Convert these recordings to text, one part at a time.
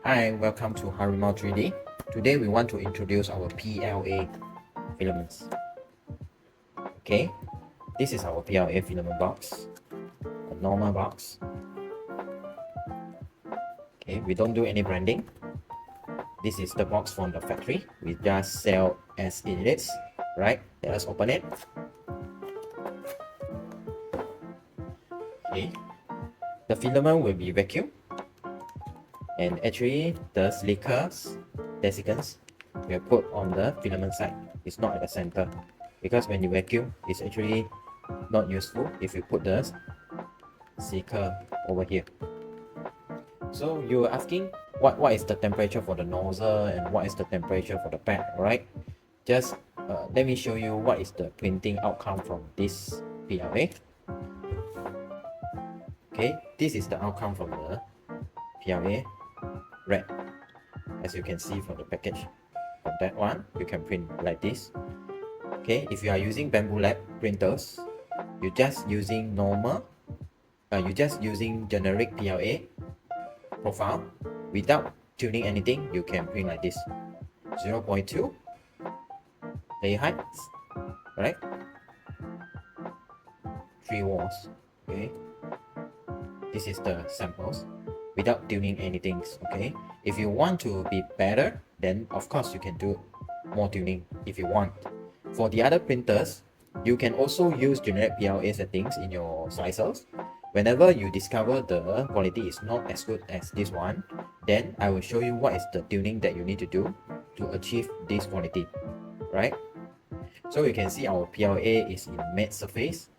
Hi, welcome to H3D. Today we want to introduce our PLA filaments. Okay, this is our PLA filament box, a normal box. Okay, we don't do any branding. This is the box from the factory. We just sell as it is, right? Let us open it. Okay, the filament will be vacuum, and actually the silicas, desiccants, we are put on the filament side. It's not at the center, because when you vacuum, it's actually not useful if you put the silica over here. So you're asking what is the temperature for the nozzle and what is the temperature for the pad, right? Just let me show you what is the printing outcome from this PLA. Okay, this is the outcome from the PLA red. As you can see from the package, from that one you can print like this. Okay, if you are using bamboo lab printers, you're just using generic PLA profile without tuning anything. You can print like this, 0.2 layer heights, right? 3 walls. Okay, this is the samples without tuning anything. Okay, if you want to be better, then of course you can do more tuning if you want. For the other printers, you can also use generic PLA settings in your slicers. Whenever you discover the quality is not as good as this one, then I will show you what is the tuning that you need to do to achieve this quality, right? So you can see our PLA is in matte surface.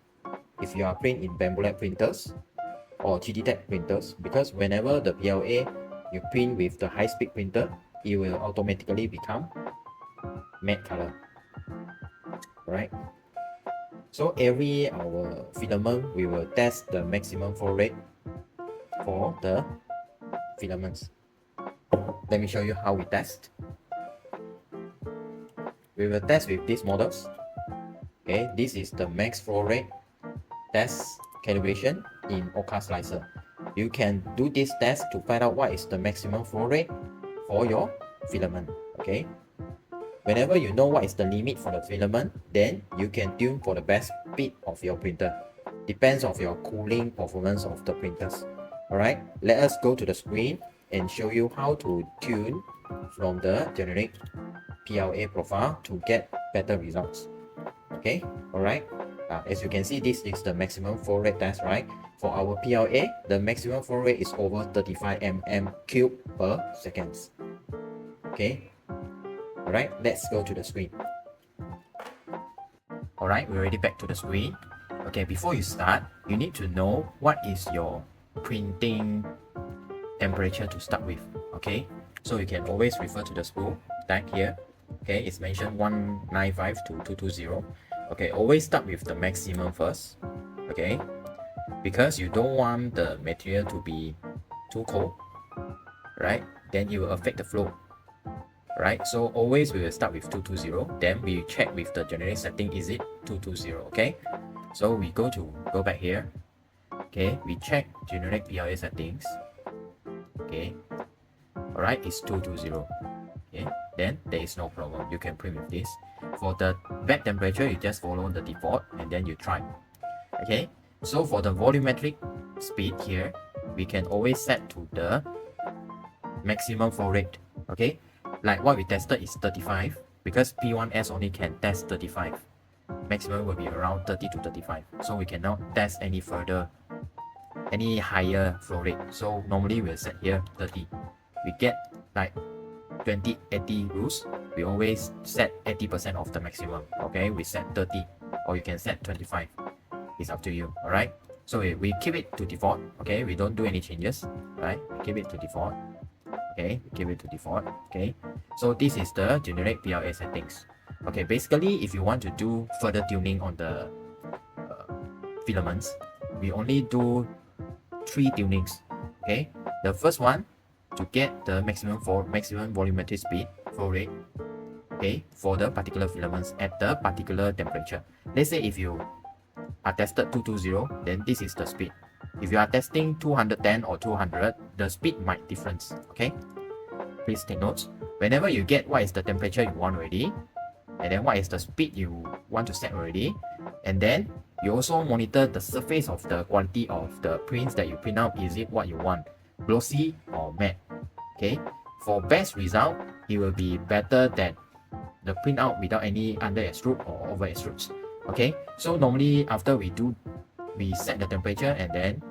If you are printing in bamboo lab printers or 3D tech printers, because whenever the PLA you print with the high-speed printer, it will automatically become matte color, right? So every our filament, we will test the maximum flow rate for the filaments. Let me show you how we test. We will test with these models. Okay, this is the max flow rate test calibration in Oka slicer. You can do this test to find out what is the maximum flow rate for your filament. Okay, whenever you know what is the limit for the filament, then you can tune for the best speed of your printer. Depends on your cooling performance of the printers. Alright, let us go to the screen and show you how to tune from the generic PLA profile to get better results. Okay, alright. As you can see, this is the maximum flow rate test, right? For our PLA, the maximum flow rate is over 35 mm³ per seconds. Okay, alright, let's go to the screen. Alright, we're already back to the screen. Okay, before you start, you need to know what is your printing temperature to start with. Okay, so you can always refer to the spool tag here. Okay, it's mentioned 195 to 220. Okay, always start with the maximum first. Okay, because you don't want the material to be too cold, right? Then it will affect the flow, right? So always we will start with 220, then we check with the generic setting, is it 220? Okay, so we go back here. Okay, we check generic PLA settings. Okay, alright, it's 220. Okay, then there is no problem, you can print with this. For the bed temperature, you just follow the default and then you try. Okay, so for the volumetric speed here, we can always set to the maximum flow rate. Okay, like what we tested is 35, because P1S only can test 35. Maximum will be around 30 to 35, so we cannot test any higher flow rate. So normally we'll set here 30. We get like 20-80 rules. We always set 80% of the maximum. Okay, we set 30 or you can set 25. It's up to you. Alright, so we keep it to default. Okay, we don't do any changes. Right, we keep it to default. Okay, we keep it to default. Okay, so this is the generic PLA settings. Okay, basically if you want to do further tuning on the filaments, we only do 3 tunings. Okay, the first one, to get the maximum volumetric speed flow rate, okay, for the particular filaments at the particular temperature. Let's say if you are tested 220, then this is the speed. If you are testing 210 or 200, the speed might difference. Okay, please take notes. Whenever you get what is the temperature you want already, and then what is the speed you want to set already, and then you also monitor the surface of the quality of the prints that you print out. Is it what you want, glossy or matte? Okay, for best result, it will be better than the printout without any under extrude or over extrudes. Okay, so normally after we set the temperature, and then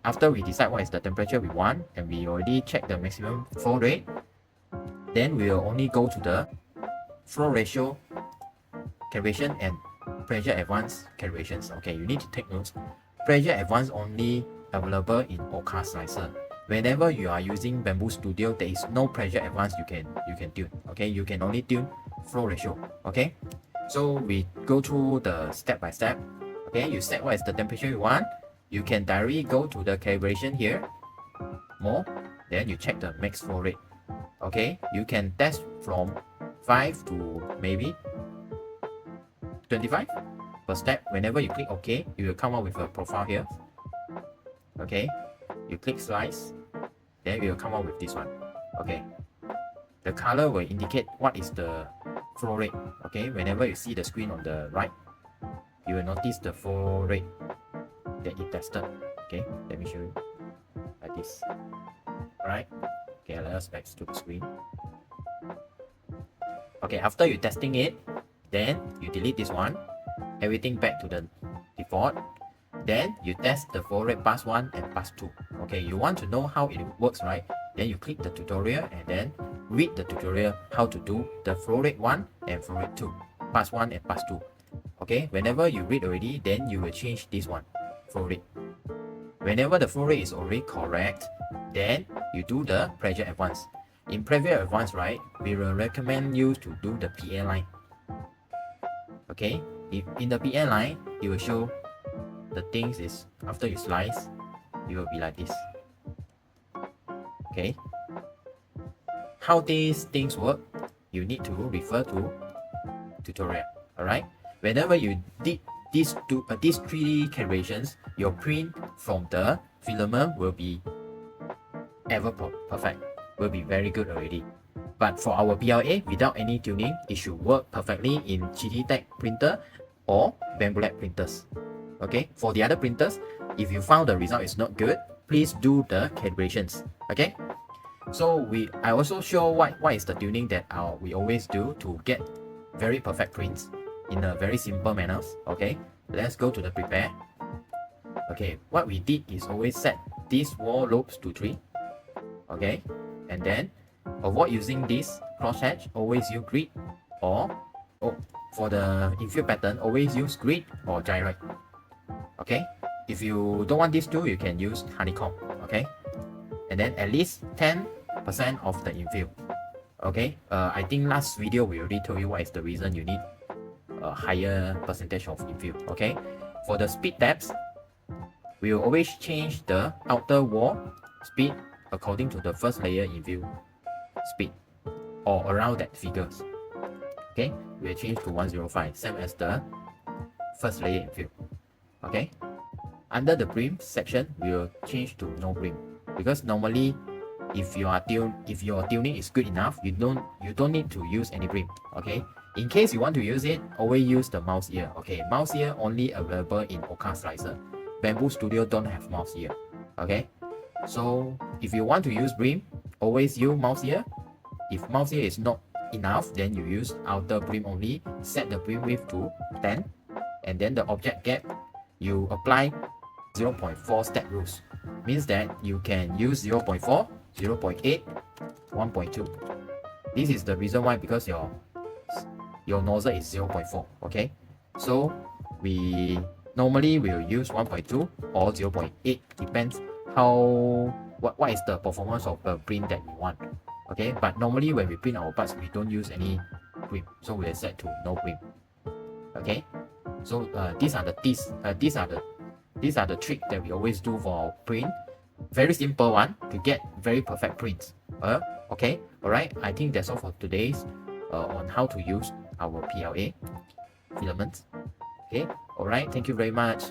after we decide what is the temperature we want, and we already check the maximum flow rate, then we will only go to the flow ratio calibration and pressure advance calibrations. Okay, you need to take notes. Pressure advance only available in Oka slicer. Whenever you are using Bamboo Studio, there is no pressure advance you can tune. Okay, you can only tune flow ratio. Okay, so we go through the step by step. Okay, you set what is the temperature you want. You can directly go to the calibration here, more, then you check the max flow rate. Okay, you can test from 5 to maybe 25 per step. Whenever you click OK, you will come up with a profile here. Okay, you click slice, then you will come up with this one. Okay, the color will indicate what is the flow rate. Okay, whenever you see the screen on the right, you will notice the flow rate that it tested. Okay, let me show you like this. Alright, okay, let us back to the screen. Okay, after you testing it, then you delete this one, everything back to the default. Then you test the flow rate pass 1 and pass 2. Okay, you want to know how it works, right? Then you click the tutorial and then read the tutorial how to do the flow rate 1 and flow rate 2, pass 1 and pass 2. Okay, whenever you read already, then you will change this one, flow rate. Whenever the flow rate is already correct, then you do the pressure advance. In pressure advance, right, we will recommend you to do the PLA line. Okay, if in the PLA line, it will show the things is after you slice, it will be like this. Okay, how these things work, you need to refer to tutorial. Alright, whenever you did these 3D calibrations, your print from the filament will be ever perfect, will be very good already. But for our PLA, without any tuning, it should work perfectly in Chititech printer or Bamboo Lab printers. Okay, for the other printers, if you found the result is not good, please do the calibrations. Okay, so I also show what is the tuning that we always do to get very perfect prints in a very simple manner. Okay, let's go to the prepare. Okay, what we did is always set these wall lobes to 3. Okay, and then avoid using this crosshatch, always use grid, or for the infill pattern, always use grid or gyrate. Okay, if you don't want these two, you can use honeycomb. Okay, and then at least 10% of the infill. Okay, I think last video we already told you what is the reason you need a higher percentage of infill. Okay, for the speed tabs, we will always change the outer wall speed according to the first layer infill speed, or around that figures. Okay, we will change to 105, same as the first layer infill. Okay, under the brim section, we will change to no brim, because normally if your tuning is good enough, you don't need to use any brim. Okay, in case you want to use it, always use the mouse ear. Okay, mouse ear only available in Oka slicer. Bamboo Studio don't have mouse ear. Okay, so if you want to use brim, always use mouse ear. If mouse ear is not enough, then you use outer brim only. Set the brim width to 10, and then the object gap, you apply 0.4 step rules. Means that you can use 0.4, 0.8, 1.2. This is the reason why, because your nozzle is 0.4. Okay, so we normally will use 1.2 or 0.8, depends what is the performance of the print that we want. Okay, but normally when we print our parts, we don't use any brim, so we are set to no brim. Okay, so these are the trick that we always do for our print. Very simple one to get very perfect prints. Okay, alright, I think that's all for today's on how to use our PLA filaments. Okay, alright, thank you very much.